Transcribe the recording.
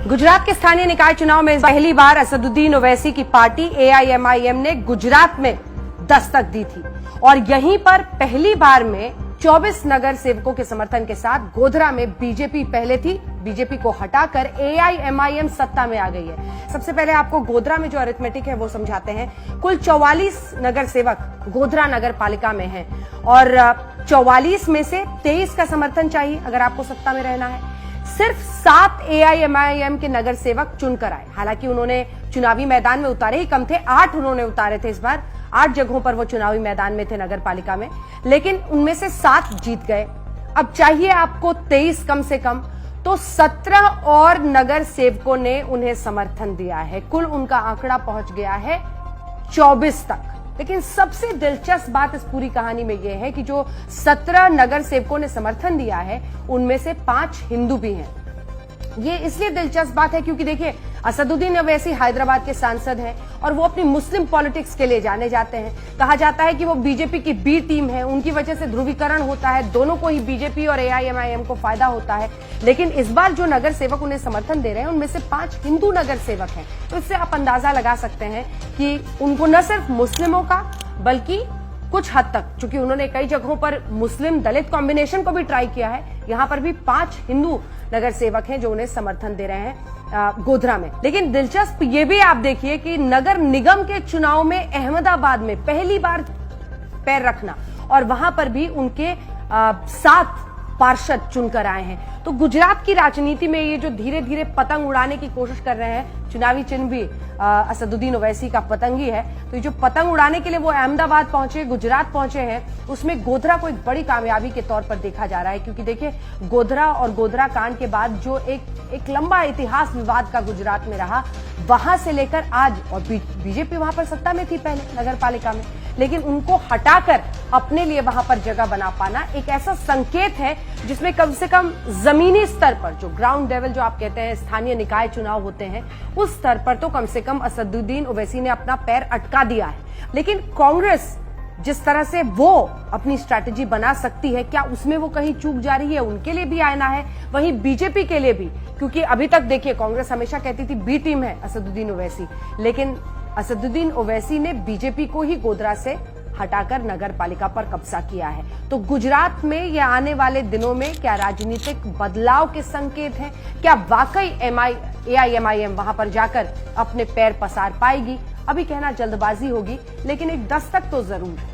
गुजरात के स्थानीय निकाय चुनाव में पहली बार असदुद्दीन ओवैसी की पार्टी एआईएमआईएम ने गुजरात में दस्तक दी थी और यहीं पर पहली बार में 24 नगर सेवकों के समर्थन के साथ गोधरा में बीजेपी पहले थी। बीजेपी को हटाकर एआईएमआईएम सत्ता में आ गई है। सबसे पहले आपको गोधरा में जो अरिथमेटिक है वो समझाते हैं। कुल 44 नगर सेवक गोधरा नगर पालिका में हैं और 44 में से 23 का समर्थन चाहिए अगर आपको सत्ता में रहना है। सिर्फ 7 एआईएमआईएम के नगर सेवक चुनकर आए। हालांकि उन्होंने चुनावी मैदान में उतारे ही कम थे, 8 उन्होंने उतारे थे। इस बार 8 जगहों पर वो चुनावी मैदान में थे नगर पालिका में, लेकिन उनमें से 7 जीत गए। अब चाहिए आपको 23 कम से कम, तो 17 और नगर सेवकों ने उन्हें समर्थन दिया है। कुल उनका आंकड़ा पहुंच गया है 24 तक। लेकिन सबसे दिलचस्प बात इस पूरी कहानी में यह है कि जो 17 नगर सेवकों ने समर्थन दिया है उनमें से 5 हिंदू भी हैं। ये इसलिए दिलचस्प बात है क्योंकि देखिए, असदुद्दीन ओवैसी हैदराबाद के सांसद हैं और वो अपनी मुस्लिम पॉलिटिक्स के लिए जाने जाते हैं। कहा जाता है कि वो बीजेपी की बी टीम है, उनकी वजह से ध्रुवीकरण होता है, दोनों को ही बीजेपी और एआईएमआईएम को फायदा होता है। लेकिन इस बार जो नगर सेवक उन्हें समर्थन दे रहे हैं उनमें से 5 हिंदू नगर सेवक हैं। तो इससे आप अंदाजा लगा सकते हैं कि उनको न सिर्फ मुस्लिमों का बल्कि कुछ हद तक, चूंकि उन्होंने कई जगहों पर मुस्लिम दलित कॉम्बिनेशन को भी ट्राई किया है, यहां पर भी 5 हिंदू नगर सेवक हैं जो उन्हें समर्थन दे रहे हैं गोधरा में। लेकिन दिलचस्प ये भी आप देखिए कि नगर निगम के चुनाव में अहमदाबाद में पहली बार पैर रखना और वहां पर भी उनके 7 पार्षद चुनकर आए हैं। तो गुजरात की राजनीति में ये जो धीरे धीरे पतंग उड़ाने की कोशिश कर रहे हैं, चुनावी चिन्ह भी असदुद्दीन ओवैसी का पतंग ही है, तो ये जो पतंग उड़ाने के लिए वो अहमदाबाद पहुंचे, गुजरात पहुंचे हैं, उसमें गोधरा को एक बड़ी कामयाबी के तौर पर देखा जा रहा है। क्योंकि देखिए, गोधरा और गोधरा कांड के बाद जो एक लंबा इतिहास विवाद का गुजरात में रहा, वहां से लेकर आज, और बीजेपी वहां पर सत्ता में थी पहले नगर पालिका में, लेकिन उनको हटाकर अपने लिए वहां पर जगह बना पाना एक ऐसा संकेत है जिसमें कम से कम जमीनी स्तर पर, जो ग्राउंड लेवल जो आप कहते हैं स्थानीय निकाय चुनाव होते हैं, उस स्तर पर तो कम से कम असदुद्दीन ओवैसी ने अपना पैर अटका दिया है। लेकिन कांग्रेस जिस तरह से वो अपनी स्ट्रैटेजी बना सकती है, क्या उसमें वो कहीं चूक जा रही है, उनके लिए भी आना है, वहीं बीजेपी के लिए भी। क्योंकि अभी तक देखिए, कांग्रेस हमेशा कहती थी बी टीम है असदुद्दीन ओवैसी, लेकिन असदुद्दीन ओवैसी ने बीजेपी को ही गोधरा से हटाकर नगर पालिका पर कब्जा किया है। तो गुजरात में ये आने वाले दिनों में क्या राजनीतिक बदलाव के संकेत हैं? क्या वाकई एआईएमआईएम वहां पर जाकर अपने पैर पसार पाएगी? अभी कहना जल्दबाजी होगी, लेकिन एक दस्तक तो जरूर है।